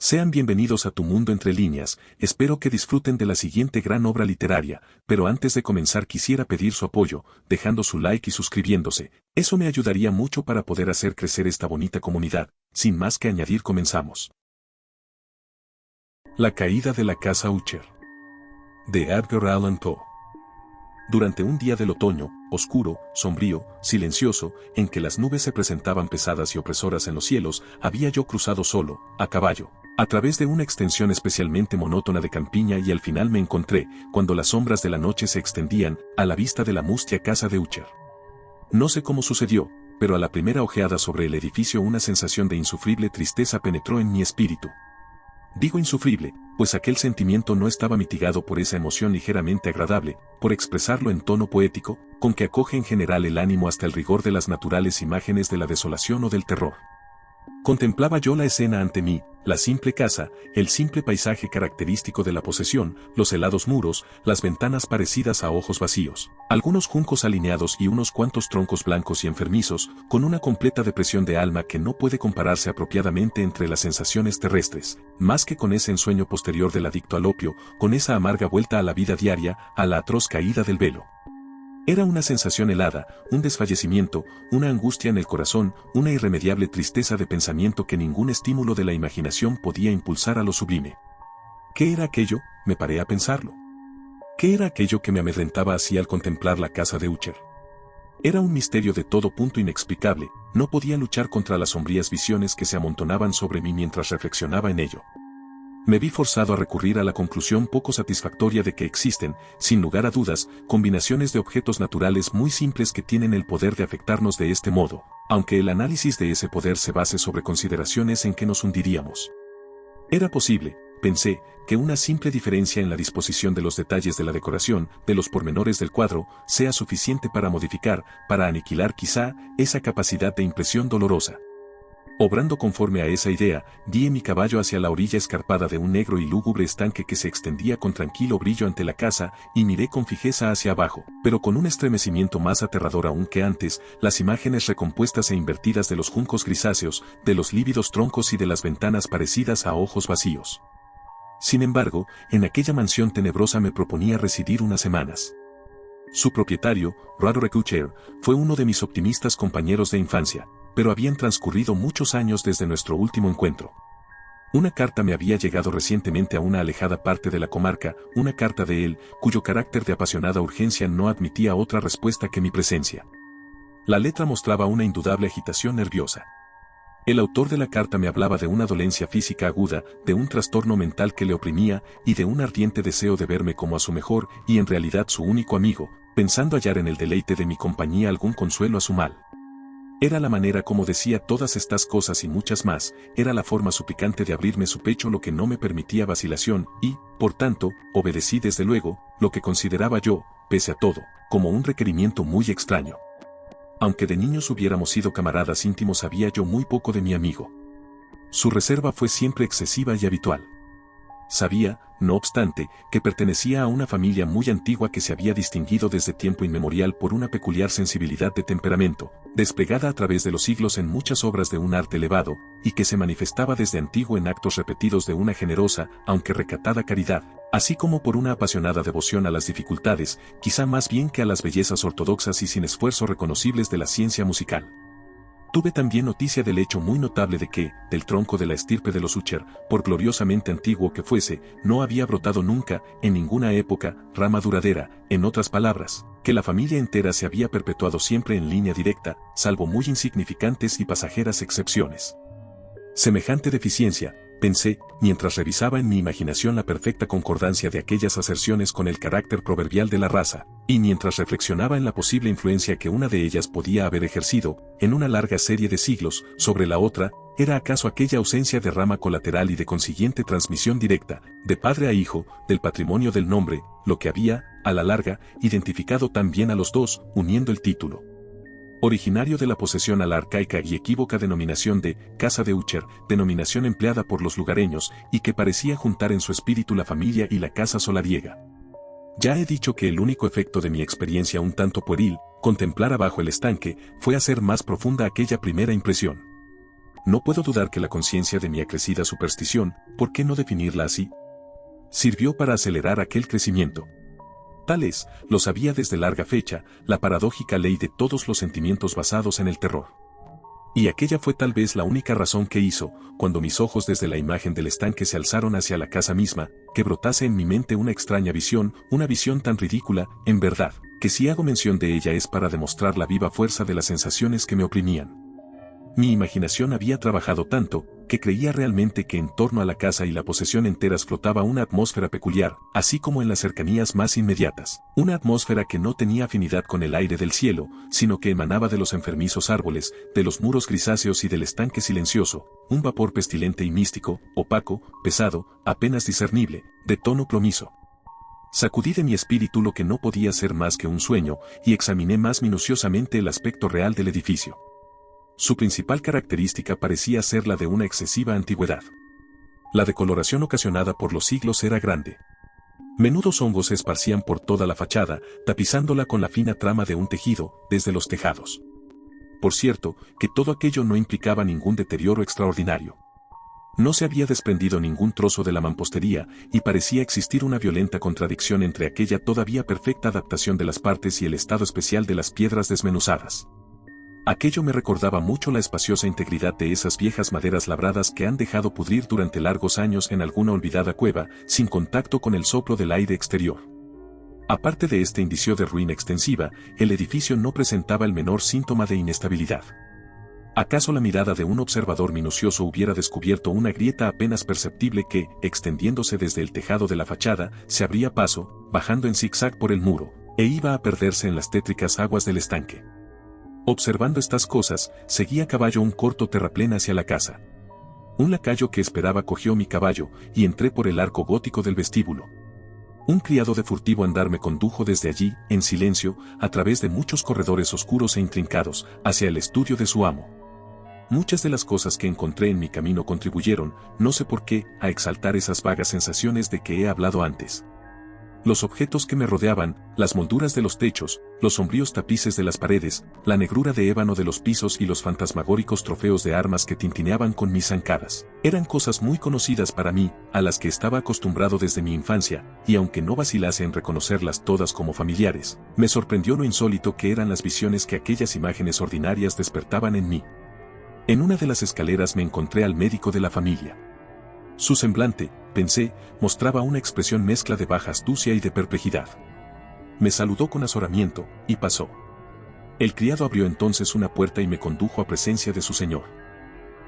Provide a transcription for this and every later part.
Sean bienvenidos a Tu Mundo Entre Líneas, espero que disfruten de la siguiente gran obra literaria, pero antes de comenzar quisiera pedir su apoyo, dejando su like y suscribiéndose, eso me ayudaría mucho para poder hacer crecer esta bonita comunidad. Sin más que añadir, comenzamos. La caída de la casa Usher, de Edgar Allan Poe. Durante un día del otoño, oscuro, sombrío, silencioso, en que las nubes se presentaban pesadas y opresoras en los cielos, había yo cruzado solo, a caballo, a través de una extensión especialmente monótona de campiña y al final me encontré, cuando las sombras de la noche se extendían, a la vista de la mustia casa de Usher. No sé cómo sucedió, pero a la primera ojeada sobre el edificio una sensación de insufrible tristeza penetró en mi espíritu. Digo insufrible, pues aquel sentimiento no estaba mitigado por esa emoción ligeramente agradable, por expresarlo en tono poético, con que acoge en general el ánimo hasta el rigor de las naturales imágenes de la desolación o del terror. Contemplaba yo la escena ante mí, la simple casa, el simple paisaje característico de la posesión, los helados muros, las ventanas parecidas a ojos vacíos, algunos juncos alineados y unos cuantos troncos blancos y enfermizos, con una completa depresión de alma que no puede compararse apropiadamente entre las sensaciones terrestres, más que con ese ensueño posterior del adicto al opio, con esa amarga vuelta a la vida diaria, a la atroz caída del velo. Era una sensación helada, un desfallecimiento, una angustia en el corazón, una irremediable tristeza de pensamiento que ningún estímulo de la imaginación podía impulsar a lo sublime. ¿Qué era aquello? Me paré a pensarlo. ¿Qué era aquello que me amedrentaba así al contemplar la casa de Usher? Era un misterio de todo punto inexplicable, no podía luchar contra las sombrías visiones que se amontonaban sobre mí mientras reflexionaba en ello. Me vi forzado a recurrir a la conclusión poco satisfactoria de que existen, sin lugar a dudas, combinaciones de objetos naturales muy simples que tienen el poder de afectarnos de este modo, aunque el análisis de ese poder se base sobre consideraciones en que nos hundiríamos. Era posible, pensé, que una simple diferencia en la disposición de los detalles de la decoración, de los pormenores del cuadro, sea suficiente para modificar, para aniquilar quizá, esa capacidad de impresión dolorosa. Obrando conforme a esa idea, guié mi caballo hacia la orilla escarpada de un negro y lúgubre estanque que se extendía con tranquilo brillo ante la casa, y miré con fijeza hacia abajo, pero con un estremecimiento más aterrador aún que antes, las imágenes recompuestas e invertidas de los juncos grisáceos, de los lívidos troncos y de las ventanas parecidas a ojos vacíos. Sin embargo, en aquella mansión tenebrosa me proponía residir unas semanas. Su propietario, Roderick Usher, fue uno de mis optimistas compañeros de infancia, pero habían transcurrido muchos años desde nuestro último encuentro. Una carta me había llegado recientemente a una alejada parte de la comarca, una carta de él, cuyo carácter de apasionada urgencia no admitía otra respuesta que mi presencia. La letra mostraba una indudable agitación nerviosa. El autor de la carta me hablaba de una dolencia física aguda, de un trastorno mental que le oprimía, y de un ardiente deseo de verme como a su mejor, y en realidad su único amigo, pensando hallar en el deleite de mi compañía algún consuelo a su mal. Era la manera como decía todas estas cosas y muchas más, era la forma suplicante de abrirme su pecho lo que no me permitía vacilación, y, por tanto, obedecí desde luego, lo que consideraba yo, pese a todo, como un requerimiento muy extraño. Aunque de niños hubiéramos sido camaradas íntimos, sabía yo muy poco de mi amigo. Su reserva fue siempre excesiva y habitual. Sabía, no obstante, que pertenecía a una familia muy antigua que se había distinguido desde tiempo inmemorial por una peculiar sensibilidad de temperamento, desplegada a través de los siglos en muchas obras de un arte elevado, y que se manifestaba desde antiguo en actos repetidos de una generosa, aunque recatada caridad, así como por una apasionada devoción a las dificultades, quizá más bien que a las bellezas ortodoxas y sin esfuerzo reconocibles de la ciencia musical. Tuve también noticia del hecho muy notable de que, del tronco de la estirpe de los Usher, por gloriosamente antiguo que fuese, no había brotado nunca, en ninguna época, rama duradera, en otras palabras, que la familia entera se había perpetuado siempre en línea directa, salvo muy insignificantes y pasajeras excepciones. Semejante deficiencia, pensé, mientras revisaba en mi imaginación la perfecta concordancia de aquellas aserciones con el carácter proverbial de la raza, y mientras reflexionaba en la posible influencia que una de ellas podía haber ejercido, en una larga serie de siglos, sobre la otra, ¿era acaso aquella ausencia de rama colateral y de consiguiente transmisión directa, de padre a hijo, del patrimonio del nombre, lo que había, a la larga, identificado tan bien a los dos, uniendo el título originario de la posesión a la arcaica y equívoca denominación de Casa de Usher, denominación empleada por los lugareños, y que parecía juntar en su espíritu la familia y la casa solariega? Ya he dicho que el único efecto de mi experiencia un tanto pueril, contemplar abajo el estanque, fue hacer más profunda aquella primera impresión. No puedo dudar que la conciencia de mi acrecida superstición, ¿por qué no definirla así?, sirvió para acelerar aquel crecimiento. Tal es, lo sabía desde larga fecha, la paradójica ley de todos los sentimientos basados en el terror. Y aquella fue tal vez la única razón que hizo, cuando mis ojos desde la imagen del estanque se alzaron hacia la casa misma, que brotase en mi mente una extraña visión, una visión tan ridícula, en verdad, que si hago mención de ella es para demostrar la viva fuerza de las sensaciones que me oprimían. Mi imaginación había trabajado tanto, que creía realmente que en torno a la casa y la posesión enteras flotaba una atmósfera peculiar, así como en las cercanías más inmediatas. Una atmósfera que no tenía afinidad con el aire del cielo, sino que emanaba de los enfermizos árboles, de los muros grisáceos y del estanque silencioso, un vapor pestilente y místico, opaco, pesado, apenas discernible, de tono plomizo. Sacudí de mi espíritu lo que no podía ser más que un sueño, y examiné más minuciosamente el aspecto real del edificio. Su principal característica parecía ser la de una excesiva antigüedad. La decoloración ocasionada por los siglos era grande. Menudos hongos se esparcían por toda la fachada, tapizándola con la fina trama de un tejido, desde los tejados. Por cierto, que todo aquello no implicaba ningún deterioro extraordinario. No se había desprendido ningún trozo de la mampostería, y parecía existir una violenta contradicción entre aquella todavía perfecta adaptación de las partes y el estado especial de las piedras desmenuzadas. Aquello me recordaba mucho la espaciosa integridad de esas viejas maderas labradas que han dejado pudrir durante largos años en alguna olvidada cueva, sin contacto con el soplo del aire exterior. Aparte de este indicio de ruina extensiva, el edificio no presentaba el menor síntoma de inestabilidad. ¿Acaso la mirada de un observador minucioso hubiera descubierto una grieta apenas perceptible que, extendiéndose desde el tejado de la fachada, se abría paso, bajando en zigzag por el muro, e iba a perderse en las tétricas aguas del estanque? Observando estas cosas, seguí a caballo un corto terraplén hacia la casa. Un lacayo que esperaba cogió mi caballo, y entré por el arco gótico del vestíbulo. Un criado de furtivo andar me condujo desde allí, en silencio, a través de muchos corredores oscuros e intrincados, hacia el estudio de su amo. Muchas de las cosas que encontré en mi camino contribuyeron, no sé por qué, a exaltar esas vagas sensaciones de que he hablado antes. Los objetos que me rodeaban, las molduras de los techos, los sombríos tapices de las paredes, la negrura de ébano de los pisos y los fantasmagóricos trofeos de armas que tintineaban con mis zancadas, eran cosas muy conocidas para mí, a las que estaba acostumbrado desde mi infancia, y aunque no vacilase en reconocerlas todas como familiares, me sorprendió lo insólito que eran las visiones que aquellas imágenes ordinarias despertaban en mí. En una de las escaleras me encontré al médico de la familia. Su semblante, pensé, mostraba una expresión mezcla de baja astucia y de perplejidad. Me saludó con azoramiento, y pasó. El criado abrió entonces una puerta y me condujo a presencia de su señor.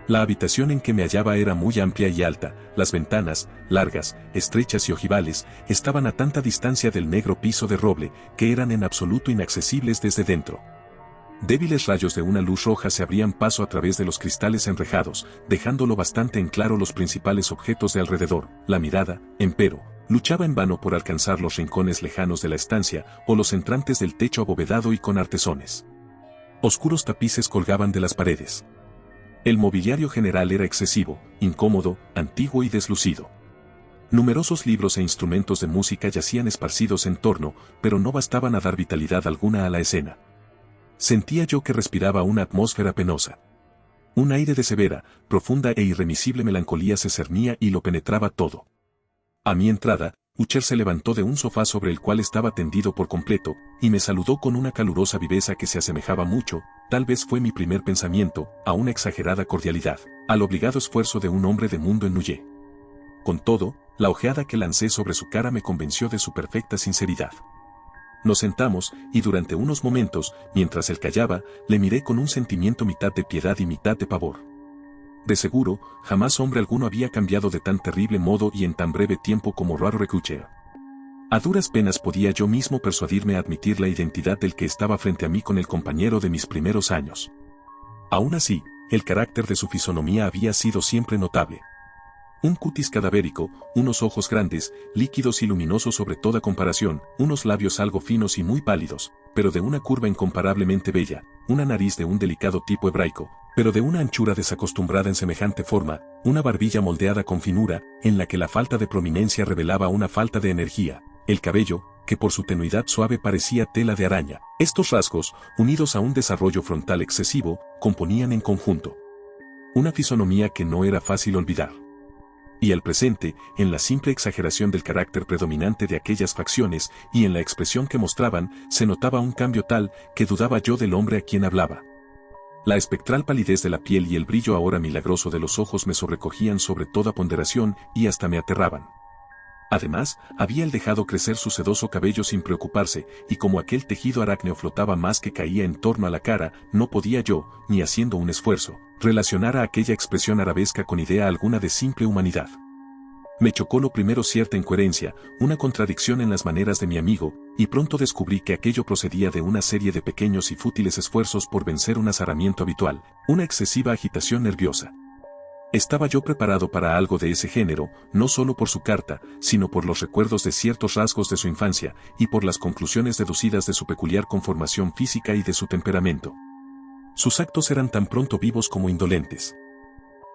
La habitación en que me hallaba era muy amplia y alta, las ventanas, largas, estrechas y ojivales, estaban a tanta distancia del negro piso de roble, que eran en absoluto inaccesibles desde dentro. Débiles rayos de una luz roja se abrían paso a través de los cristales enrejados, dejándolo bastante en claro los principales objetos de alrededor. La mirada, empero, luchaba en vano por alcanzar los rincones lejanos de la estancia, o los entrantes del techo abovedado y con artesones. Oscuros tapices colgaban de las paredes. El mobiliario general era excesivo, incómodo, antiguo y deslucido. Numerosos libros e instrumentos de música yacían esparcidos en torno, pero no bastaban a dar vitalidad alguna a la escena. Sentía yo que respiraba una atmósfera penosa. Un aire de severa, profunda e irremisible melancolía se cernía y lo penetraba todo. A mi entrada, Utcher se levantó de un sofá sobre el cual estaba tendido por completo, y me saludó con una calurosa viveza que se asemejaba mucho, tal vez fue mi primer pensamiento, a una exagerada cordialidad, al obligado esfuerzo de un hombre de mundo en Nulle. Con todo, la ojeada que lancé sobre su cara me convenció de su perfecta sinceridad. Nos sentamos, y durante unos momentos, mientras él callaba, le miré con un sentimiento mitad de piedad y mitad de pavor. De seguro, jamás hombre alguno había cambiado de tan terrible modo y en tan breve tiempo como Roderick Utcher. A duras penas podía yo mismo persuadirme a admitir la identidad del que estaba frente a mí con el compañero de mis primeros años. Aún así, el carácter de su fisonomía había sido siempre notable. Un cutis cadavérico, unos ojos grandes, líquidos y luminosos sobre toda comparación, unos labios algo finos y muy pálidos, pero de una curva incomparablemente bella, una nariz de un delicado tipo hebraico, pero de una anchura desacostumbrada en semejante forma, una barbilla moldeada con finura, en la que la falta de prominencia revelaba una falta de energía, el cabello, que por su tenuidad suave parecía tela de araña. Estos rasgos, unidos a un desarrollo frontal excesivo, componían en conjunto Una fisonomía que no era fácil olvidar. Y al presente, en la simple exageración del carácter predominante de aquellas facciones y en la expresión que mostraban, se notaba un cambio tal que dudaba yo del hombre a quien hablaba. La espectral palidez de la piel y el brillo ahora milagroso de los ojos me sobrecogían sobre toda ponderación y hasta me aterraban. Además, había él dejado crecer su sedoso cabello sin preocuparse, y como aquel tejido arácneo flotaba más que caía en torno a la cara, no podía yo, ni haciendo un esfuerzo, relacionar a aquella expresión arabesca con idea alguna de simple humanidad. Me chocó lo primero cierta incoherencia, una contradicción en las maneras de mi amigo, y pronto descubrí que aquello procedía de una serie de pequeños y fútiles esfuerzos por vencer un azaramiento habitual, una excesiva agitación nerviosa. Estaba yo preparado para algo de ese género, no solo por su carta, sino por los recuerdos de ciertos rasgos de su infancia, y por las conclusiones deducidas de su peculiar conformación física y de su temperamento. Sus actos eran tan pronto vivos como indolentes.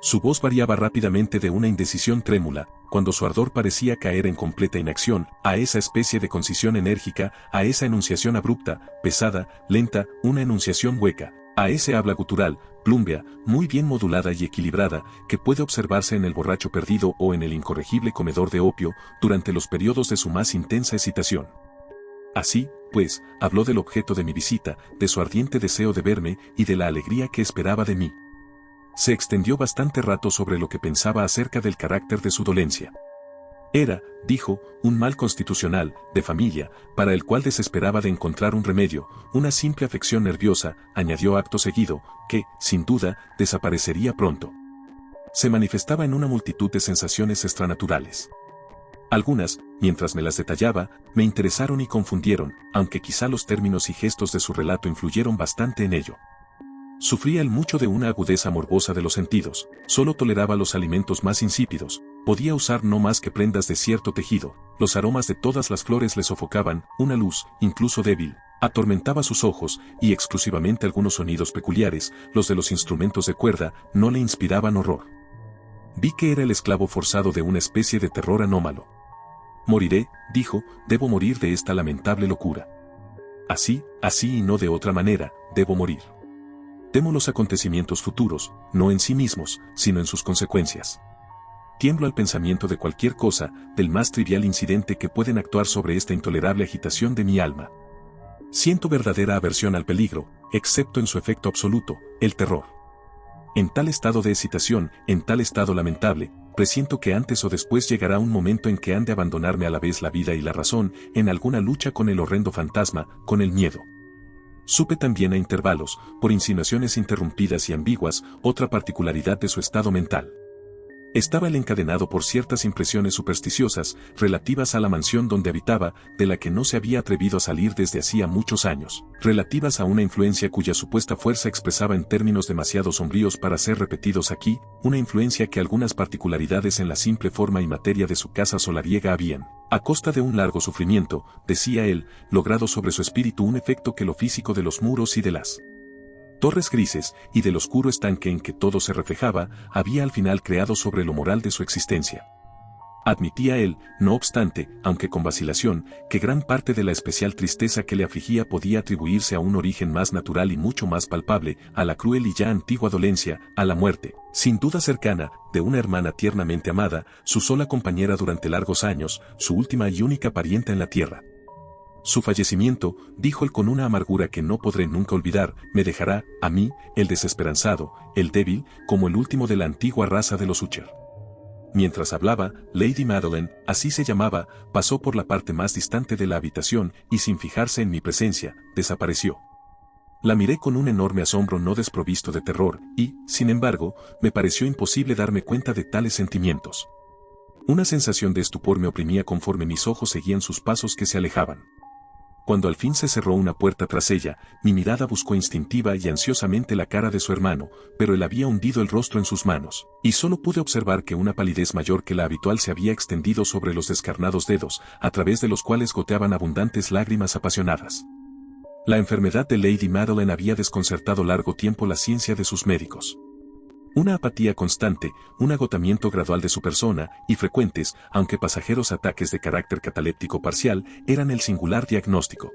Su voz variaba rápidamente de una indecisión trémula, cuando su ardor parecía caer en completa inacción, a esa especie de concisión enérgica, a esa enunciación abrupta, pesada, lenta, una enunciación hueca, a ese habla gutural, plumbea, muy bien modulada y equilibrada, que puede observarse en el borracho perdido o en el incorregible comedor de opio, durante los periodos de su más intensa excitación. Así, pues, habló del objeto de mi visita, de su ardiente deseo de verme y de la alegría que esperaba de mí. Se extendió bastante rato sobre lo que pensaba acerca del carácter de su dolencia. Era, dijo, un mal constitucional, de familia, para el cual desesperaba de encontrar un remedio, una simple afección nerviosa, añadió acto seguido, que, sin duda, desaparecería pronto. Se manifestaba en una multitud de sensaciones extranaturales. Algunas, mientras me las detallaba, me interesaron y confundieron, aunque quizá los términos y gestos de su relato influyeron bastante en ello. Sufría él mucho de una agudeza morbosa de los sentidos, solo toleraba los alimentos más insípidos, podía usar no más que prendas de cierto tejido, los aromas de todas las flores le sofocaban, una luz, incluso débil, atormentaba sus ojos, y exclusivamente algunos sonidos peculiares, los de los instrumentos de cuerda, no le inspiraban horror. Vi que era el esclavo forzado de una especie de terror anómalo. Moriré, dijo, debo morir de esta lamentable locura. Así y no de otra manera, debo morir. Temo los acontecimientos futuros, no en sí mismos, sino en sus consecuencias. Tiemblo al pensamiento de cualquier cosa, del más trivial incidente que pueden actuar sobre esta intolerable agitación de mi alma. Siento verdadera aversión al peligro, excepto en su efecto absoluto, el terror. En tal estado de excitación, en tal estado lamentable, presiento que antes o después llegará un momento en que han de abandonarme a la vez la vida y la razón, en alguna lucha con el horrendo fantasma, con el miedo. Supe también a intervalos, por insinuaciones interrumpidas y ambiguas, otra particularidad de su estado mental. Estaba él encadenado por ciertas impresiones supersticiosas, relativas a la mansión donde habitaba, de la que no se había atrevido a salir desde hacía muchos años, relativas a una influencia cuya supuesta fuerza expresaba en términos demasiado sombríos para ser repetidos aquí, una influencia que algunas particularidades en la simple forma y materia de su casa solariega habían, a costa de un largo sufrimiento, decía él, logrado sobre su espíritu un efecto que lo físico de los muros y de las torres grises, y del oscuro estanque en que todo se reflejaba, había al final creado sobre lo moral de su existencia. Admitía él, no obstante, aunque con vacilación, que gran parte de la especial tristeza que le afligía podía atribuirse a un origen más natural y mucho más palpable, a la cruel y ya antigua dolencia, a la muerte, sin duda cercana, de una hermana tiernamente amada, su sola compañera durante largos años, su última y única parienta en la tierra. Su fallecimiento, dijo él con una amargura que no podré nunca olvidar, me dejará, a mí, el desesperanzado, el débil, como el último de la antigua raza de los Usher. Mientras hablaba, Lady Madeline, así se llamaba, pasó por la parte más distante de la habitación y sin fijarse en mi presencia, desapareció. La miré con un enorme asombro no desprovisto de terror y, sin embargo, me pareció imposible darme cuenta de tales sentimientos. Una sensación de estupor me oprimía conforme mis ojos seguían sus pasos que se alejaban. Cuando al fin se cerró una puerta tras ella, mi mirada buscó instintiva y ansiosamente la cara de su hermano, pero él había hundido el rostro en sus manos, y solo pude observar que una palidez mayor que la habitual se había extendido sobre los descarnados dedos, a través de los cuales goteaban abundantes lágrimas apasionadas. La enfermedad de Lady Madeline había desconcertado largo tiempo la ciencia de sus médicos. Una apatía constante, un agotamiento gradual de su persona, y frecuentes, aunque pasajeros ataques de carácter cataléptico parcial, eran el singular diagnóstico.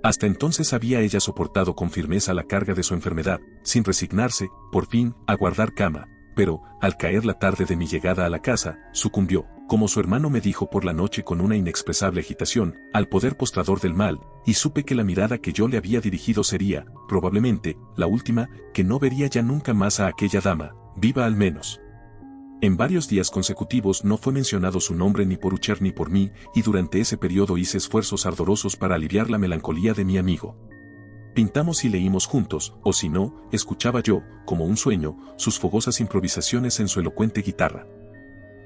Hasta entonces había ella soportado con firmeza la carga de su enfermedad, sin resignarse, por fin, a guardar cama, pero, al caer la tarde de mi llegada a la casa, sucumbió, como su hermano me dijo por la noche con una inexpresable agitación, al poder postrador del mal, y supe que la mirada que yo le había dirigido sería, probablemente, la última, que no vería ya nunca más a aquella dama, viva al menos. En varios días consecutivos no fue mencionado su nombre ni por Ucher ni por mí, y durante ese periodo hice esfuerzos ardorosos para aliviar la melancolía de mi amigo. Pintamos y leímos juntos, o si no, escuchaba yo, como un sueño, sus fogosas improvisaciones en su elocuente guitarra.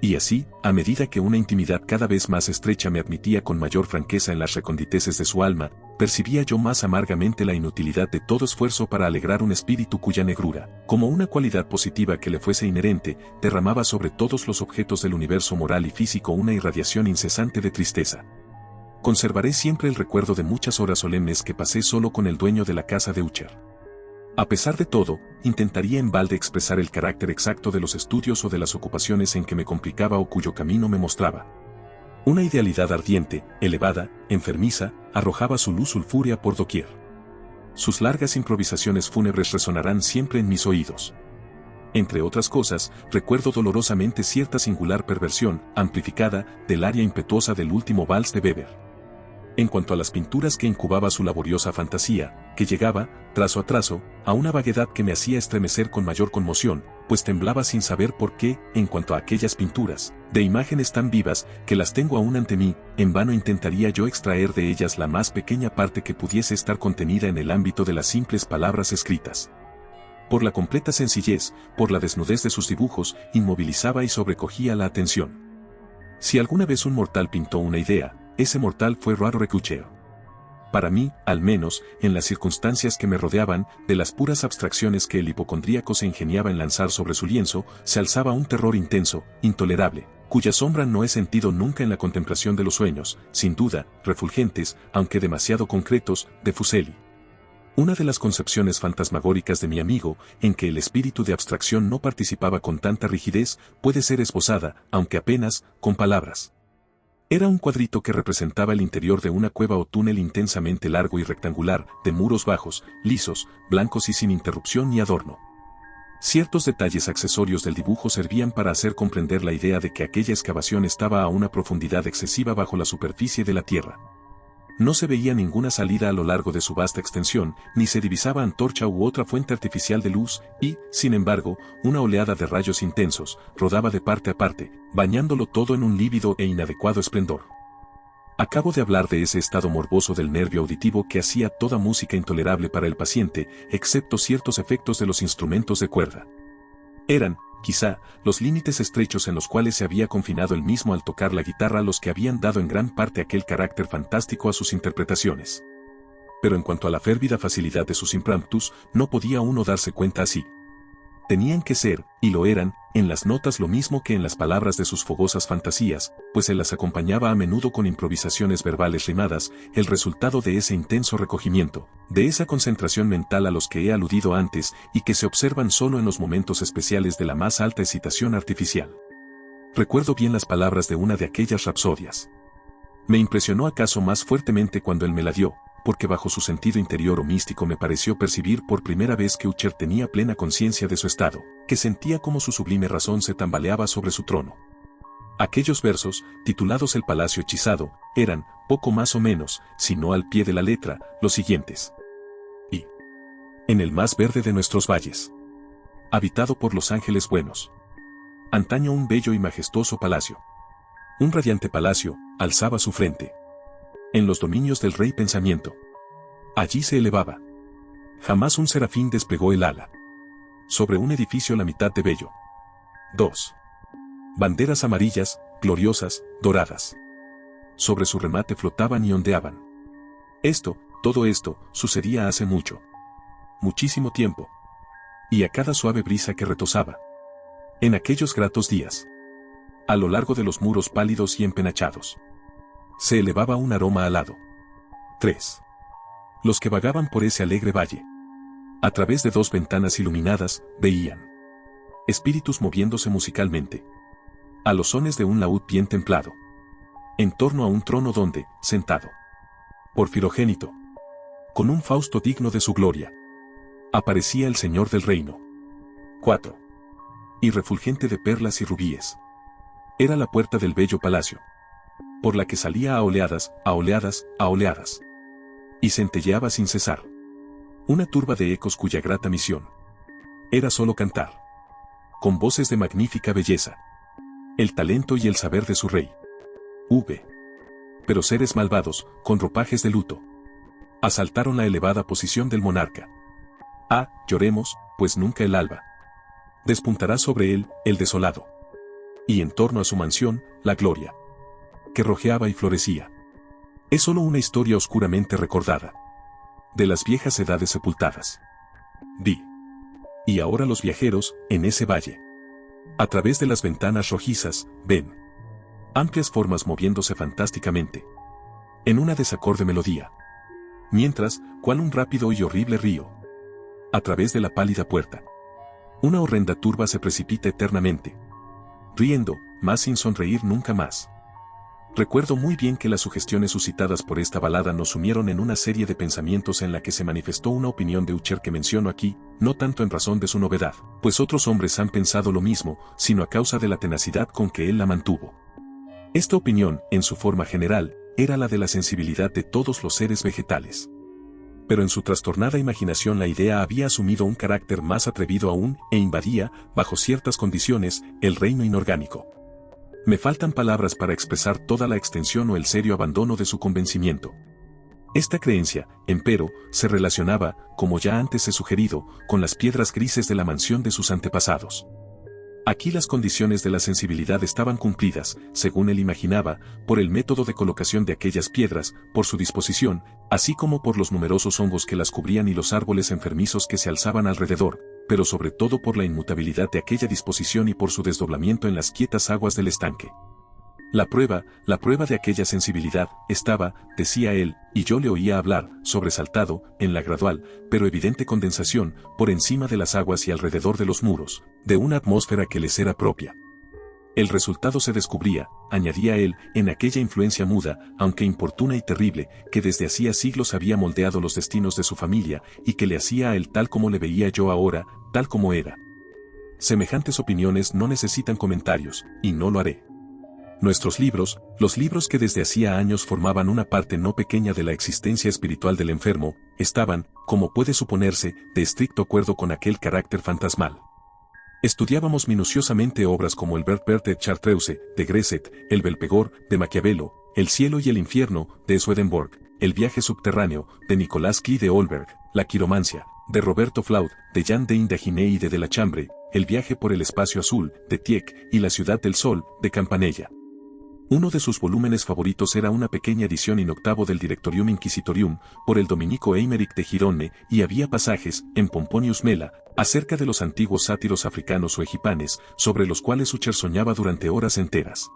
Y así, a medida que una intimidad cada vez más estrecha me admitía con mayor franqueza en las reconditeces de su alma, percibía yo más amargamente la inutilidad de todo esfuerzo para alegrar un espíritu cuya negrura, como una cualidad positiva que le fuese inherente, derramaba sobre todos los objetos del universo moral y físico una irradiación incesante de tristeza. Conservaré siempre el recuerdo de muchas horas solemnes que pasé solo con el dueño de la casa de Ucher. A pesar de todo, intentaría en balde expresar el carácter exacto de los estudios o de las ocupaciones en que me complicaba o cuyo camino me mostraba. Una idealidad ardiente, elevada, enfermiza, arrojaba su luz sulfúrea por doquier. Sus largas improvisaciones fúnebres resonarán siempre en mis oídos. Entre otras cosas, recuerdo dolorosamente cierta singular perversión, amplificada, del aria impetuosa del último vals de Weber. En cuanto a las pinturas que incubaba su laboriosa fantasía, que llegaba, trazo a trazo, a una vaguedad que me hacía estremecer con mayor conmoción, pues temblaba sin saber por qué, en cuanto a aquellas pinturas, de imágenes tan vivas, que las tengo aún ante mí, en vano intentaría yo extraer de ellas la más pequeña parte que pudiese estar contenida en el ámbito de las simples palabras escritas. Por la completa sencillez, por la desnudez de sus dibujos, inmovilizaba y sobrecogía la atención. Si alguna vez un mortal pintó una idea, ese mortal fue Roark Ucher. Para mí, al menos, en las circunstancias que me rodeaban, de las puras abstracciones que el hipocondríaco se ingeniaba en lanzar sobre su lienzo, se alzaba un terror intenso, intolerable, cuya sombra no he sentido nunca en la contemplación de los sueños, sin duda, refulgentes, aunque demasiado concretos, de Fuseli. Una de las concepciones fantasmagóricas de mi amigo, en que el espíritu de abstracción no participaba con tanta rigidez, puede ser esbozada, aunque apenas, con palabras. Era un cuadrito que representaba el interior de una cueva o túnel intensamente largo y rectangular, de muros bajos, lisos, blancos y sin interrupción ni adorno. Ciertos detalles accesorios del dibujo servían para hacer comprender la idea de que aquella excavación estaba a una profundidad excesiva bajo la superficie de la tierra. No se veía ninguna salida a lo largo de su vasta extensión, ni se divisaba antorcha u otra fuente artificial de luz, y, sin embargo, una oleada de rayos intensos, rodaba de parte a parte, bañándolo todo en un lívido e inadecuado esplendor. Acabo de hablar de ese estado morboso del nervio auditivo que hacía toda música intolerable para el paciente, excepto ciertos efectos de los instrumentos de cuerda. Eran, quizá, los límites estrechos en los cuales se había confinado él mismo al tocar la guitarra los que habían dado en gran parte aquel carácter fantástico a sus interpretaciones. Pero en cuanto a la férvida facilidad de sus impromptus, no podía uno darse cuenta así. Tenían que ser, y lo eran, en las notas lo mismo que en las palabras de sus fogosas fantasías, pues él las acompañaba a menudo con improvisaciones verbales rimadas, el resultado de ese intenso recogimiento, de esa concentración mental a los que he aludido antes y que se observan solo en los momentos especiales de la más alta excitación artificial. Recuerdo bien las palabras de una de aquellas rapsodias. Me impresionó acaso más fuertemente cuando él me la dio, porque bajo su sentido interior o místico me pareció percibir por primera vez que Ucher tenía plena conciencia de su estado, que sentía como su sublime razón se tambaleaba sobre su trono. Aquellos versos, titulados El Palacio Hechizado, eran, poco más o menos, si no al pie de la letra, los siguientes. Y en el más verde de nuestros valles, habitado por los ángeles buenos, antaño un bello y majestuoso palacio. Un radiante palacio, alzaba su frente. En los dominios del rey pensamiento. Allí se elevaba. Jamás un serafín desplegó el ala. Sobre un edificio la mitad de bello. 2. Banderas amarillas, gloriosas, doradas. Sobre su remate flotaban y ondeaban. Todo esto, sucedía hace mucho. Muchísimo tiempo. Y a cada suave brisa que retozaba. En aquellos gratos días. A lo largo de los muros pálidos y empenachados. Se elevaba un aroma alado. 3. Los que vagaban por ese alegre valle, a través de 2 ventanas iluminadas, veían espíritus moviéndose musicalmente, a los sones de un laúd bien templado, en torno a un trono donde, sentado, por Filogénito, Con un Fausto digno de su gloria. Aparecía el Señor del Reino. 4. Y refulgente de perlas y rubíes. Era la puerta del bello palacio, por la que salía a oleadas, a oleadas, a oleadas. Y centelleaba sin cesar. Una turba de ecos cuya grata misión era solo cantar, con voces de magnífica belleza, el talento y el saber de su rey. Pero seres malvados, con ropajes de luto, asaltaron la elevada posición del monarca. Lloremos, pues nunca el alba despuntará sobre él, el desolado. Y en torno a su mansión, la gloria, que rojeaba y florecía. Es solo una historia oscuramente recordada, de las viejas edades sepultadas. Y ahora los viajeros, en ese valle, a través de las ventanas rojizas, ven amplias formas moviéndose fantásticamente, en una desacorde melodía. Mientras, cual un rápido y horrible río, a través de la pálida puerta, una horrenda turba se precipita eternamente, riendo, mas sin sonreír nunca más. Recuerdo muy bien que las sugestiones suscitadas por esta balada nos sumieron en una serie de pensamientos en la que se manifestó una opinión de Ucher que menciono aquí, no tanto en razón de su novedad, pues otros hombres han pensado lo mismo, sino a causa de la tenacidad con que él la mantuvo. Esta opinión, en su forma general, era la de la sensibilidad de todos los seres vegetales. Pero en su trastornada imaginación la idea había asumido un carácter más atrevido aún, e invadía, bajo ciertas condiciones, el reino inorgánico. Me faltan palabras para expresar toda la extensión o el serio abandono de su convencimiento. Esta creencia, empero, se relacionaba, como ya antes he sugerido, con las piedras grises de la mansión de sus antepasados. Aquí las condiciones de la sensibilidad estaban cumplidas, según él imaginaba, por el método de colocación de aquellas piedras, por su disposición, así como por los numerosos hongos que las cubrían y los árboles enfermizos que se alzaban alrededor, pero sobre todo por la inmutabilidad de aquella disposición y por su desdoblamiento en las quietas aguas del estanque. La prueba de aquella sensibilidad, estaba, decía él, y yo le oía hablar, sobresaltado, en la gradual, pero evidente condensación, por encima de las aguas y alrededor de los muros, de una atmósfera que les era propia. El resultado se descubría, añadía él, en aquella influencia muda, aunque importuna y terrible, que desde hacía siglos había moldeado los destinos de su familia, y que le hacía a él tal como le veía yo ahora, tal como era. Semejantes opiniones no necesitan comentarios, y no lo haré. Nuestros libros, los libros que desde hacía años formaban una parte no pequeña de la existencia espiritual del enfermo, estaban, como puede suponerse, de estricto acuerdo con aquel carácter fantasmal. Estudiábamos minuciosamente obras como el Berber de Chartreuse, de Gresset, el Belpegor, de Maquiavelo, El cielo y el infierno, de Swedenborg, El viaje subterráneo, de Nicolas Klee de Olberg, La quiromancia, de Roberto Flaut, de Jean d'Indaginé y de la Chambre, El viaje por el espacio azul, de Tieck, y La ciudad del sol, de Campanella. Uno de sus volúmenes favoritos era una pequeña edición in octavo del Directorium Inquisitorium, por el dominico Eimeric de Girone, y había pasajes, en Pomponius Mela, acerca de los antiguos sátiros africanos o egipanes, sobre los cuales Ucher soñaba durante horas enteras.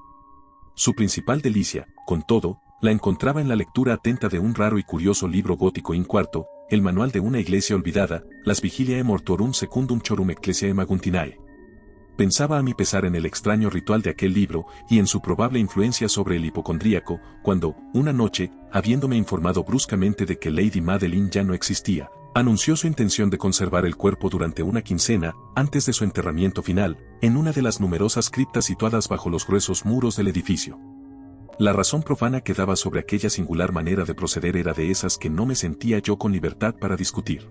Su principal delicia, con todo, la encontraba en la lectura atenta de un raro y curioso libro gótico in quarto, el manual de una iglesia olvidada, Las Vigiliae Mortuorum Secundum Chorum Ecclesiae Maguntinae. Pensaba a mi pesar en el extraño ritual de aquel libro y en su probable influencia sobre el hipocondríaco, cuando, una noche, habiéndome informado bruscamente de que Lady Madeline ya no existía, anunció su intención de conservar el cuerpo durante una quincena, antes de su enterramiento final, en una de las numerosas criptas situadas bajo los gruesos muros del edificio. La razón profana que daba sobre aquella singular manera de proceder era de esas que no me sentía yo con libertad para discutir.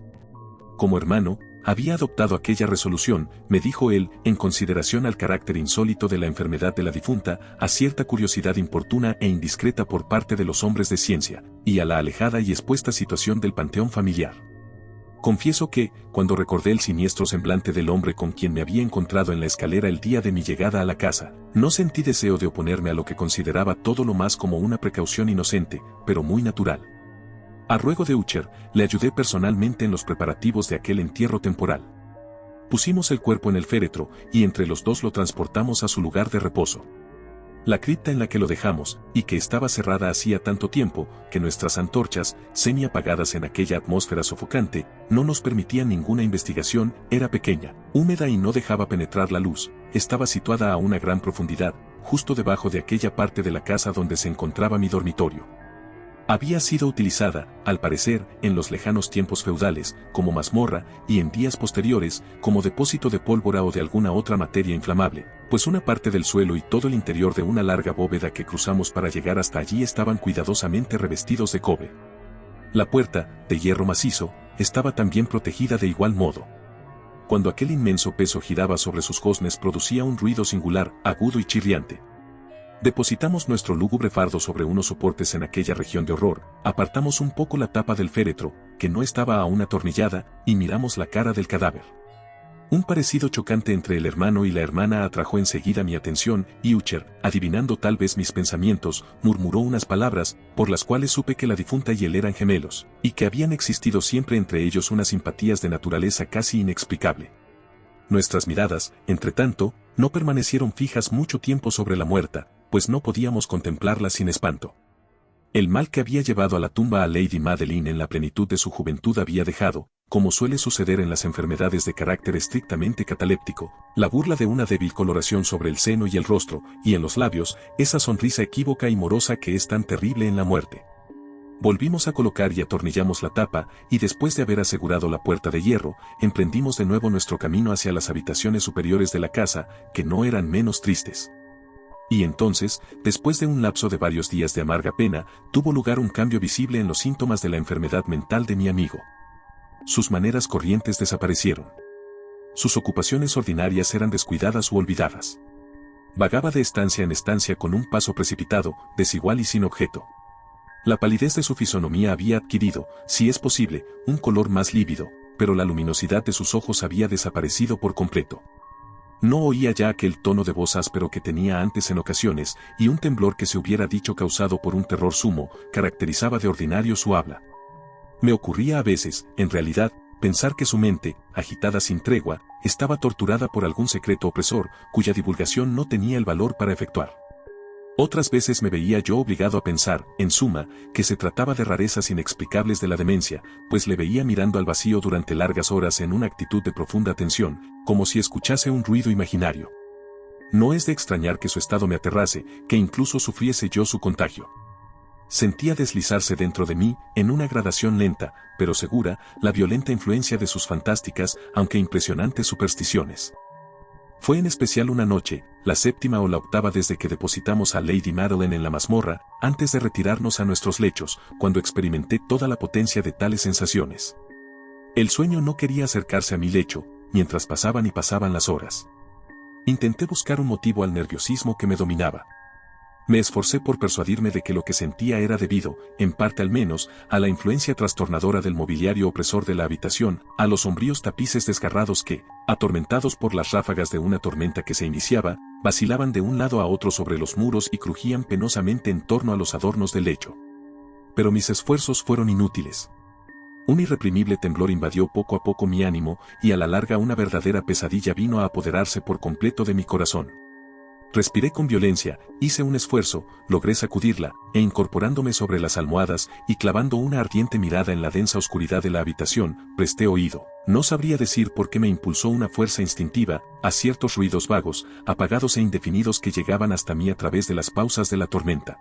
Como hermano, había adoptado aquella resolución, me dijo él, en consideración al carácter insólito de la enfermedad de la difunta, a cierta curiosidad importuna e indiscreta por parte de los hombres de ciencia, y a la alejada y expuesta situación del panteón familiar. Confieso que, cuando recordé el siniestro semblante del hombre con quien me había encontrado en la escalera el día de mi llegada a la casa, no sentí deseo de oponerme a lo que consideraba todo lo más como una precaución inocente, pero muy natural. A ruego de Ucher, le ayudé personalmente en los preparativos de aquel entierro temporal. Pusimos el cuerpo en el féretro, y entre los dos lo transportamos a su lugar de reposo. La cripta en la que lo dejamos, y que estaba cerrada hacía tanto tiempo, que nuestras antorchas, semi apagadas en aquella atmósfera sofocante, no nos permitían ninguna investigación, era pequeña, húmeda y no dejaba penetrar la luz, estaba situada a una gran profundidad, justo debajo de aquella parte de la casa donde se encontraba mi dormitorio. Había sido utilizada, al parecer, en los lejanos tiempos feudales, como mazmorra, y en días posteriores, como depósito de pólvora o de alguna otra materia inflamable, pues una parte del suelo y todo el interior de una larga bóveda que cruzamos para llegar hasta allí estaban cuidadosamente revestidos de cobre. La puerta, de hierro macizo, estaba también protegida de igual modo. Cuando aquel inmenso peso giraba sobre sus goznes producía un ruido singular, agudo y chirriante. Depositamos nuestro lúgubre fardo sobre unos soportes en aquella región de horror, apartamos un poco la tapa del féretro, que no estaba aún atornillada, y miramos la cara del cadáver. Un parecido chocante entre el hermano y la hermana atrajo enseguida mi atención, y Utcher, adivinando tal vez mis pensamientos, murmuró unas palabras, por las cuales supe que la difunta y él eran gemelos, y que habían existido siempre entre ellos unas simpatías de naturaleza casi inexplicable. Nuestras miradas, entretanto, no permanecieron fijas mucho tiempo sobre la muerta, pues no podíamos contemplarla sin espanto. El mal que había llevado a la tumba a Lady Madeline en la plenitud de su juventud había dejado, como suele suceder en las enfermedades de carácter estrictamente cataléptico, la burla de una débil coloración sobre el seno y el rostro, y en los labios, esa sonrisa equívoca y morosa que es tan terrible en la muerte. Volvimos a colocar y atornillamos la tapa, y después de haber asegurado la puerta de hierro, emprendimos de nuevo nuestro camino hacia las habitaciones superiores de la casa, que no eran menos tristes. Y entonces, después de un lapso de varios días de amarga pena, tuvo lugar un cambio visible en los síntomas de la enfermedad mental de mi amigo. Sus maneras corrientes desaparecieron. Sus ocupaciones ordinarias eran descuidadas u olvidadas. Vagaba de estancia en estancia con un paso precipitado, desigual y sin objeto. La palidez de su fisonomía había adquirido, si es posible, un color más lívido, pero la luminosidad de sus ojos había desaparecido por completo. No oía ya aquel tono de voz áspero que tenía antes en ocasiones, y un temblor que se hubiera dicho causado por un terror sumo, caracterizaba de ordinario su habla. Me ocurría a veces, en realidad, pensar que su mente, agitada sin tregua, estaba torturada por algún secreto opresor, cuya divulgación no tenía el valor para efectuar. Otras veces me veía yo obligado a pensar, en suma, que se trataba de rarezas inexplicables de la demencia, pues le veía mirando al vacío durante largas horas en una actitud de profunda tensión, como si escuchase un ruido imaginario. No es de extrañar que su estado me aterrase, que incluso sufriese yo su contagio. Sentía deslizarse dentro de mí, en una gradación lenta, pero segura, la violenta influencia de sus fantásticas, aunque impresionantes supersticiones. Fue en especial una noche, la séptima o la octava desde que depositamos a Lady Madeline en la mazmorra, antes de retirarnos a nuestros lechos, cuando experimenté toda la potencia de tales sensaciones. El sueño no quería acercarse a mi lecho, mientras pasaban y pasaban las horas. Intenté buscar un motivo al nerviosismo que me dominaba. Me esforcé por persuadirme de que lo que sentía era debido, en parte al menos, a la influencia trastornadora del mobiliario opresor de la habitación, a los sombríos tapices desgarrados que, atormentados por las ráfagas de una tormenta que se iniciaba, vacilaban de un lado a otro sobre los muros y crujían penosamente en torno a los adornos del lecho. Pero mis esfuerzos fueron inútiles. Un irreprimible temblor invadió poco a poco mi ánimo, y a la larga una verdadera pesadilla vino a apoderarse por completo de mi corazón. Respiré con violencia, hice un esfuerzo, logré sacudirla, e incorporándome sobre las almohadas, y clavando una ardiente mirada en la densa oscuridad de la habitación, presté oído. No sabría decir por qué me impulsó una fuerza instintiva, a ciertos ruidos vagos, apagados e indefinidos que llegaban hasta mí a través de las pausas de la tormenta.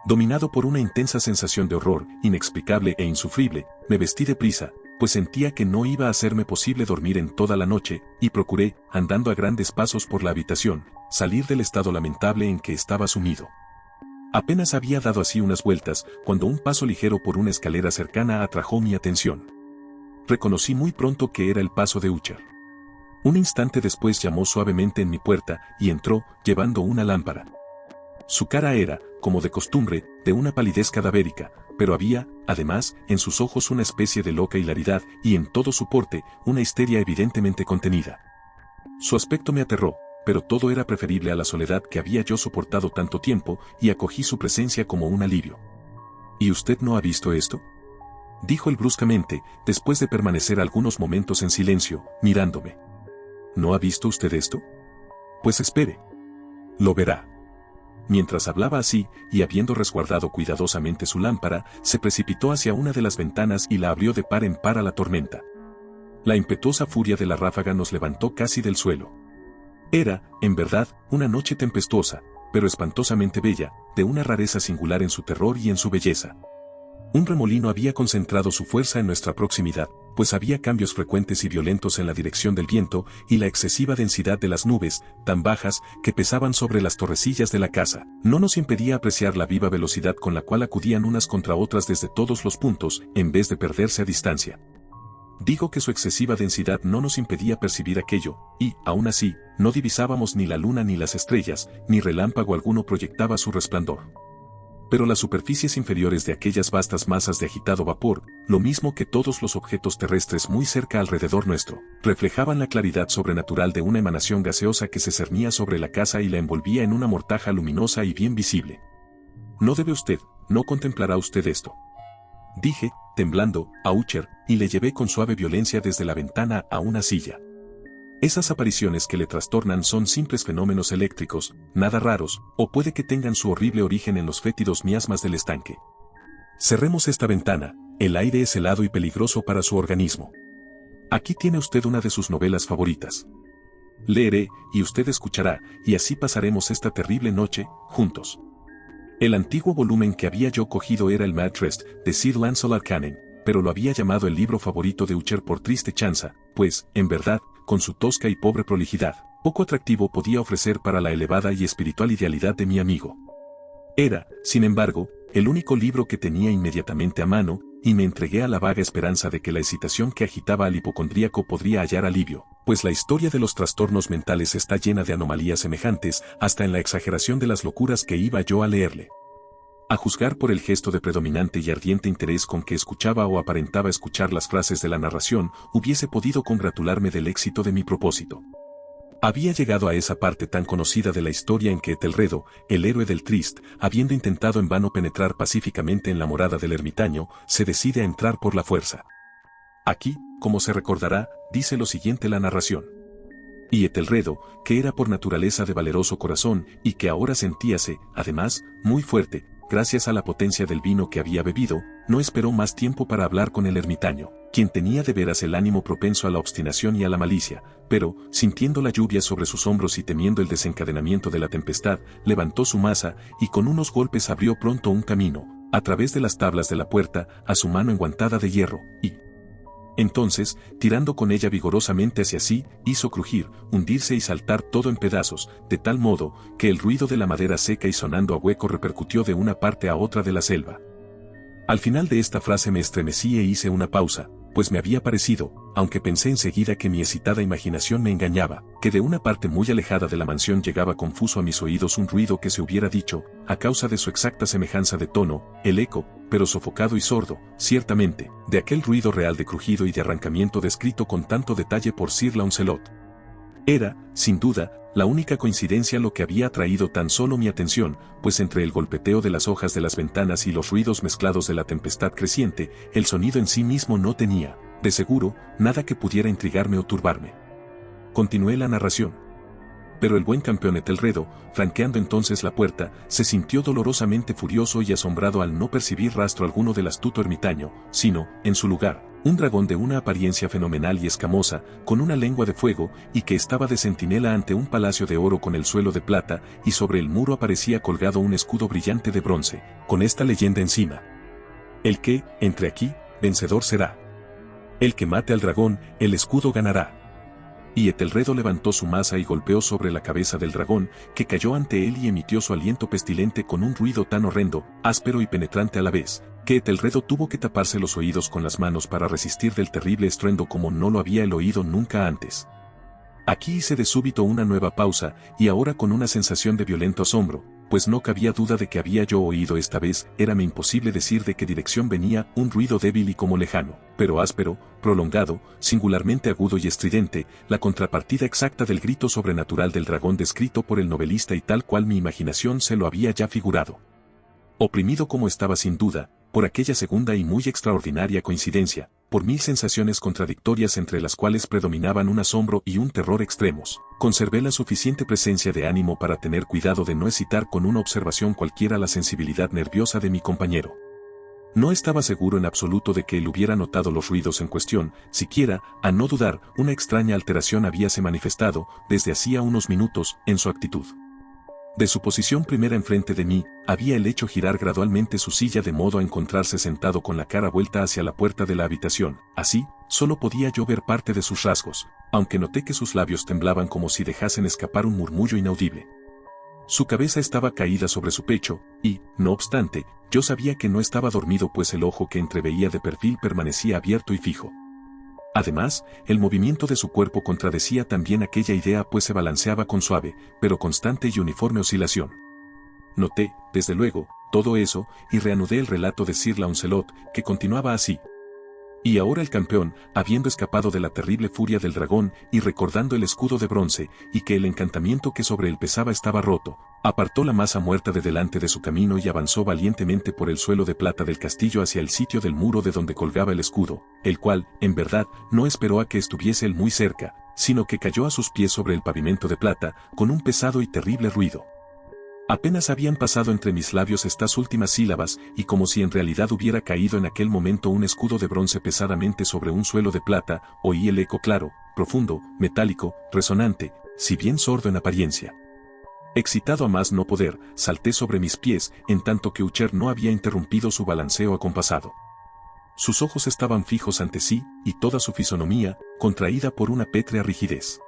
Dominado por una intensa sensación de horror, inexplicable e insufrible, me vestí deprisa, pues sentía que no iba a serme posible dormir en toda la noche, y procuré, andando a grandes pasos por la habitación, salir del estado lamentable en que estaba sumido. Apenas había dado así unas vueltas, cuando un paso ligero por una escalera cercana atrajo mi atención. Reconocí muy pronto que era el paso de Utcher. Un instante después llamó suavemente en mi puerta, y entró, llevando una lámpara. Su cara era, como de costumbre, de una palidez cadavérica, pero había, además, en sus ojos una especie de loca hilaridad, y en todo su porte, una histeria evidentemente contenida. Su aspecto me aterró, pero todo era preferible a la soledad que había yo soportado tanto tiempo, y acogí su presencia como un alivio. ¿Y usted no ha visto esto?, dijo él bruscamente, después de permanecer algunos momentos en silencio, mirándome. ¿No ha visto usted esto? Pues espere. Lo verá. Mientras hablaba así, y habiendo resguardado cuidadosamente su lámpara, se precipitó hacia una de las ventanas y la abrió de par en par a la tormenta. La impetuosa furia de la ráfaga nos levantó casi del suelo. Era, en verdad, una noche tempestuosa, pero espantosamente bella, de una rareza singular en su terror y en su belleza. Un remolino había concentrado su fuerza en nuestra proximidad, pues había cambios frecuentes y violentos en la dirección del viento y la excesiva densidad de las nubes, tan bajas que pesaban sobre las torrecillas de la casa, no nos impedía apreciar la viva velocidad con la cual acudían unas contra otras desde todos los puntos, en vez de perderse a distancia. Digo que su excesiva densidad no nos impedía percibir aquello, y, aún así, no divisábamos ni la luna ni las estrellas, ni relámpago alguno proyectaba su resplandor. Pero las superficies inferiores de aquellas vastas masas de agitado vapor, lo mismo que todos los objetos terrestres muy cerca alrededor nuestro, reflejaban la claridad sobrenatural de una emanación gaseosa que se cernía sobre la casa y la envolvía en una mortaja luminosa y bien visible. No debe usted, no contemplará usted esto. Dije, temblando, a Utcher, y le llevé con suave violencia desde la ventana a una silla. Esas apariciones que le trastornan son simples fenómenos eléctricos, nada raros, o puede que tengan su horrible origen en los fétidos miasmas del estanque. Cerremos esta ventana, el aire es helado y peligroso para su organismo. Aquí tiene usted una de sus novelas favoritas. Leeré, y usted escuchará, y así pasaremos esta terrible noche, juntos. El antiguo volumen que había yo cogido era el Mad Trist, de Sir Lancelot Canning, pero lo había llamado el libro favorito de Utcher por triste chanza, pues, en verdad, con su tosca y pobre prolijidad, poco atractivo podía ofrecer para la elevada y espiritual idealidad de mi amigo. Era, sin embargo, el único libro que tenía inmediatamente a mano, y me entregué a la vaga esperanza de que la excitación que agitaba al hipocondríaco podría hallar alivio, pues la historia de los trastornos mentales está llena de anomalías semejantes, hasta en la exageración de las locuras que iba yo a leerle. A juzgar por el gesto de predominante y ardiente interés con que escuchaba o aparentaba escuchar las frases de la narración, hubiese podido congratularme del éxito de mi propósito. Había llegado a esa parte tan conocida de la historia en que Etelredo, el héroe del Trist, habiendo intentado en vano penetrar pacíficamente en la morada del ermitaño, se decide a entrar por la fuerza. Aquí, como se recordará, dice lo siguiente la narración. Y Etelredo, que era por naturaleza de valeroso corazón, y que ahora sentíase, además, muy fuerte, gracias a la potencia del vino que había bebido, no esperó más tiempo para hablar con el ermitaño, quien tenía de veras el ánimo propenso a la obstinación y a la malicia, pero, sintiendo la lluvia sobre sus hombros y temiendo el desencadenamiento de la tempestad, levantó su maza, y con unos golpes abrió pronto un camino, a través de las tablas de la puerta, a su mano enguantada de hierro, y entonces, tirando con ella vigorosamente hacia sí, hizo crujir, hundirse y saltar todo en pedazos, de tal modo, que el ruido de la madera seca y sonando a hueco repercutió de una parte a otra de la selva. Al final de esta frase me estremecí e hice una pausa, pues me había parecido, aunque pensé enseguida que mi excitada imaginación me engañaba, que de una parte muy alejada de la mansión llegaba confuso a mis oídos un ruido que se hubiera dicho, a causa de su exacta semejanza de tono, el eco, pero sofocado y sordo, ciertamente, de aquel ruido real de crujido y de arrancamiento descrito con tanto detalle por Sir Launcelot. Era, sin duda, la única coincidencia lo que había atraído tan solo mi atención, pues entre el golpeteo de las hojas de las ventanas y los ruidos mezclados de la tempestad creciente, el sonido en sí mismo no tenía, de seguro, nada que pudiera intrigarme o turbarme. Continué la narración. Pero el buen campeón Etelredo, franqueando entonces la puerta, se sintió dolorosamente furioso y asombrado al no percibir rastro alguno del astuto ermitaño, sino, en su lugar, un dragón de una apariencia fenomenal y escamosa, con una lengua de fuego, y que estaba de centinela ante un palacio de oro con el suelo de plata, y sobre el muro aparecía colgado un escudo brillante de bronce, con esta leyenda encima. El que, entre aquí, vencedor será. El que mate al dragón, el escudo ganará. Y Etelredo levantó su maza y golpeó sobre la cabeza del dragón, que cayó ante él y emitió su aliento pestilente con un ruido tan horrendo, áspero y penetrante a la vez, que Etelredo tuvo que taparse los oídos con las manos para resistir del terrible estruendo como no lo había él oído nunca antes. Aquí hice de súbito una nueva pausa, y ahora con una sensación de violento asombro, pues no cabía duda de que había yo oído esta vez, érame imposible decir de qué dirección venía un ruido débil y como lejano, pero áspero, prolongado, singularmente agudo y estridente, la contrapartida exacta del grito sobrenatural del dragón descrito por el novelista y tal cual mi imaginación se lo había ya figurado. Oprimido como estaba sin duda, por aquella segunda y muy extraordinaria coincidencia, por mil sensaciones contradictorias entre las cuales predominaban un asombro y un terror extremos, conservé la suficiente presencia de ánimo para tener cuidado de no excitar con una observación cualquiera la sensibilidad nerviosa de mi compañero. No estaba seguro en absoluto de que él hubiera notado los ruidos en cuestión, siquiera, a no dudar, una extraña alteración habíase manifestado, desde hacía unos minutos, en su actitud. De su posición primera enfrente de mí, había el hecho girar gradualmente su silla de modo a encontrarse sentado con la cara vuelta hacia la puerta de la habitación. Así, solo podía yo ver parte de sus rasgos, aunque noté que sus labios temblaban como si dejasen escapar un murmullo inaudible. Su cabeza estaba caída sobre su pecho, y, no obstante, yo sabía que no estaba dormido pues el ojo que entreveía de perfil permanecía abierto y fijo. Además, el movimiento de su cuerpo contradecía también aquella idea pues se balanceaba con suave, pero constante y uniforme oscilación. Noté, desde luego, todo eso, y reanudé el relato de Sir Launcelot, que continuaba así. Y ahora el campeón, habiendo escapado de la terrible furia del dragón, y recordando el escudo de bronce, y que el encantamiento que sobre él pesaba estaba roto, apartó la masa muerta de delante de su camino y avanzó valientemente por el suelo de plata del castillo hacia el sitio del muro de donde colgaba el escudo, el cual, en verdad, no esperó a que estuviese él muy cerca, sino que cayó a sus pies sobre el pavimento de plata, con un pesado y terrible ruido. Apenas habían pasado entre mis labios estas últimas sílabas, y como si en realidad hubiera caído en aquel momento un escudo de bronce pesadamente sobre un suelo de plata, oí el eco claro, profundo, metálico, resonante, si bien sordo en apariencia. Excitado a más no poder, salté sobre mis pies, en tanto que Utcher no había interrumpido su balanceo acompasado. Sus ojos estaban fijos ante sí, y toda su fisonomía, contraída por una pétrea rigidez.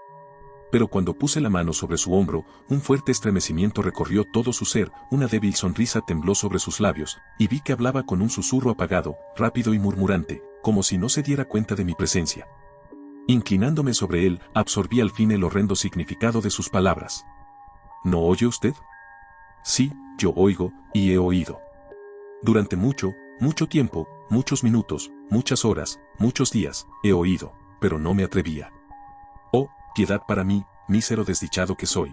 Pero cuando puse la mano sobre su hombro, un fuerte estremecimiento recorrió todo su ser, una débil sonrisa tembló sobre sus labios, y vi que hablaba con un susurro apagado, rápido y murmurante, como si no se diera cuenta de mi presencia. Inclinándome sobre él, absorbí al fin el horrendo significado de sus palabras. ¿No oye usted? Sí, yo oigo, y he oído. Durante mucho, mucho tiempo, muchos minutos, muchas horas, muchos días, he oído, pero no me atrevía. Oh, piedad para mí, mísero desdichado que soy.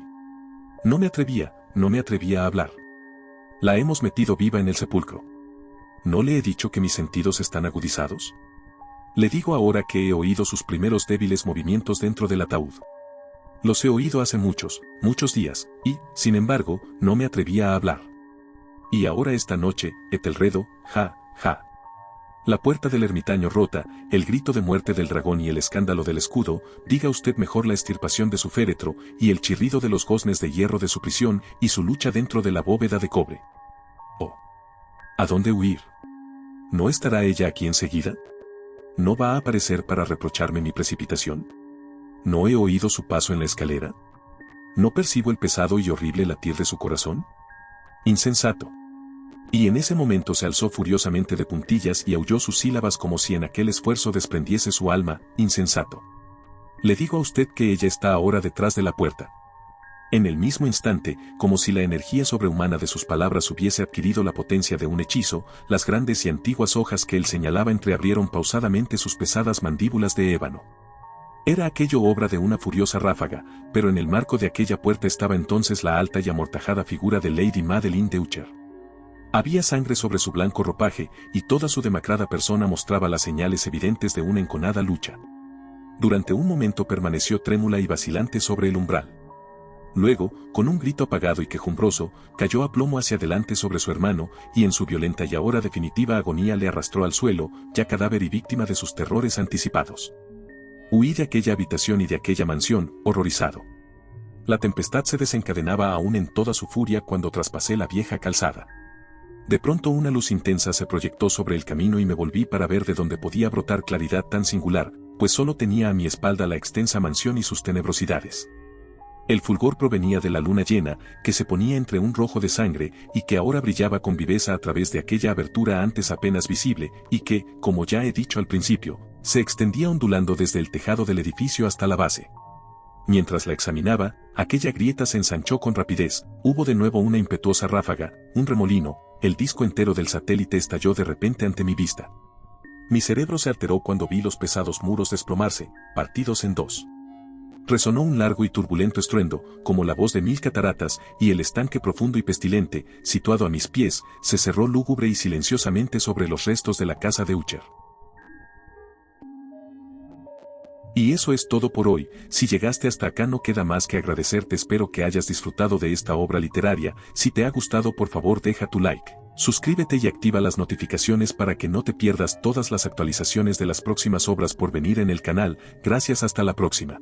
No me atrevía a hablar. La hemos metido viva en el sepulcro. ¿No le he dicho que mis sentidos están agudizados? Le digo ahora que he oído sus primeros débiles movimientos dentro del ataúd. Los he oído hace muchos, muchos días, y, sin embargo, no me atrevía a hablar. Y ahora esta noche, Etelredo, ja, ja. La puerta del ermitaño rota, el grito de muerte del dragón y el escándalo del escudo, diga usted mejor la extirpación de su féretro, y el chirrido de los goznes de hierro de su prisión, y su lucha dentro de la bóveda de cobre. Oh. ¿A dónde huir? ¿No estará ella aquí enseguida? ¿No va a aparecer para reprocharme mi precipitación? ¿No he oído su paso en la escalera? ¿No percibo el pesado y horrible latir de su corazón? Insensato. Y en ese momento se alzó furiosamente de puntillas y aulló sus sílabas como si en aquel esfuerzo desprendiese su alma, insensato. Le digo a usted que ella está ahora detrás de la puerta. En el mismo instante, como si la energía sobrehumana de sus palabras hubiese adquirido la potencia de un hechizo, las grandes y antiguas hojas que él señalaba entreabrieron pausadamente sus pesadas mandíbulas de ébano. Era aquello obra de una furiosa ráfaga, pero en el marco de aquella puerta estaba entonces la alta y amortajada figura de Lady Madeline de Utcher. Había sangre sobre su blanco ropaje, y toda su demacrada persona mostraba las señales evidentes de una enconada lucha. Durante un momento permaneció trémula y vacilante sobre el umbral. Luego, con un grito apagado y quejumbroso, cayó a plomo hacia adelante sobre su hermano, y en su violenta y ahora definitiva agonía le arrastró al suelo, ya cadáver y víctima de sus terrores anticipados. Huí de aquella habitación y de aquella mansión, horrorizado. La tempestad se desencadenaba aún en toda su furia cuando traspasé la vieja calzada. De pronto una luz intensa se proyectó sobre el camino y me volví para ver de dónde podía brotar claridad tan singular, pues solo tenía a mi espalda la extensa mansión y sus tenebrosidades. El fulgor provenía de la luna llena, que se ponía entre un rojo de sangre, y que ahora brillaba con viveza a través de aquella abertura antes apenas visible, y que, como ya he dicho al principio, se extendía ondulando desde el tejado del edificio hasta la base. Mientras la examinaba, aquella grieta se ensanchó con rapidez, hubo de nuevo una impetuosa ráfaga, un remolino, el disco entero del satélite estalló de repente ante mi vista. Mi cerebro se alteró cuando vi los pesados muros desplomarse, partidos en dos. Resonó un largo y turbulento estruendo, como la voz de 1000 cataratas, y el estanque profundo y pestilente, situado a mis pies, se cerró lúgubre y silenciosamente sobre los restos de la casa de Utcher. Y eso es todo por hoy. Si llegaste hasta acá no queda más que agradecerte. Espero que hayas disfrutado de esta obra literaria. Si te ha gustado por favor deja tu like, suscríbete y activa las notificaciones para que no te pierdas todas las actualizaciones de las próximas obras por venir en el canal. Gracias, hasta la próxima.